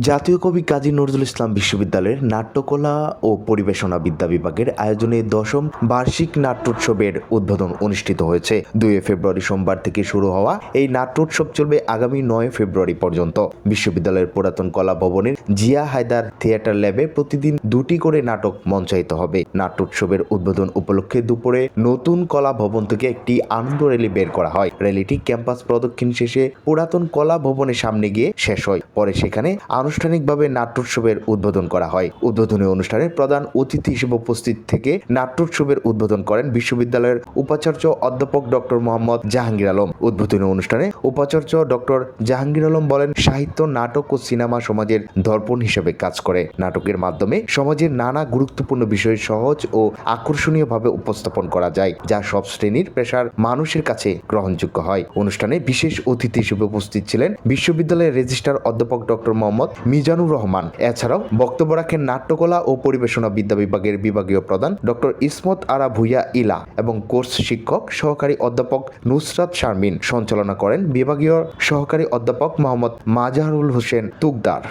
জাতীয় কবি কাজী নজরুল ইসলাম বিশ্ববিদ্যালয়ের নাট্যকলা ও পরিবেশনা বিদ্যা বিভাগের আয়োজনে ১০ম বার্ষিক নাট্যোৎসবের উদ্বোধন অনুষ্ঠিত হয়েছে। ২ ফেব্রুয়ারি সোমবার থেকে শুরু হওয়া এই নাট্যোৎসব চলবে আগামী ৯ ফেব্রুয়ারি পর্যন্ত। বিশ্ববিদ্যালয়ের পুরাতন কলা ভবনের জিয়া হায়দার থিয়েটার ল্যাবে প্রতিদিন ২টি করে নাটক মঞ্চায়িত হবে। নাট্যোৎসবের উদ্বোধন উপলক্ষে দুপুরে নতুন কলা ভবন থেকে একটি আনন্দ র্যালি বের করা হয়। র্যালিটি ক্যাম্পাস প্রদক্ষিণ শেষে পুরাতন কলা ভবনের সামনে গিয়ে শেষ হয়। পরে সেখানে আনুষ্ঠানিকভাবে নাট্যোৎসবের উদ্বোধন করা হয়। উদ্বোধনী অনুষ্ঠানে প্রধান অতিথি হিসেবে উপস্থিত থেকে নাট্যোৎসবের উদ্বোধন করেন বিশ্ববিদ্যালয়ের উপাচার্য অধ্যাপক ডক্টর মোহাম্মদ জাহাঙ্গীর আলম। উদ্বোধনী অনুষ্ঠানে উপাচার্য ডক্টর জাহাঙ্গীর আলম বলেন, সাহিত্য, নাটক ও সিনেমা সমাজের দর্পণ হিসেবে কাজ করে। নাটকের মাধ্যমে সমাজের নানা গুরুত্বপূর্ণ বিষয় সহজ ও আকর্ষণীয়ভাবে উপস্থাপন করা যায়, যা সব শ্রেণীর পেশার মানুষের কাছে গ্রহণযোগ্য হয়। অনুষ্ঠানে বিশেষ অতিথি হিসেবে উপস্থিত ছিলেন বিশ্ববিদ্যালয়ের রেজিস্ট্রার অধ্যাপক ডক্টর মোহাম্মদ মিজানুর রহমান। এছাড়াও বক্তব্য রাখেন নাট্যকলা ও পরিবেশনা বিদ্যা বিভাগের বিভাগীয় প্রধান ডক্টর ইসমত আরা ভুইয়া ইলা এবং কোর্স শিক্ষক সহকারী অধ্যাপক নুসরাত শারমিন। সঞ্চালনা করেন বিভাগীয় সহকারী অধ্যাপক মোহাম্মদ মাজাহারুল হোসেন তুকদার।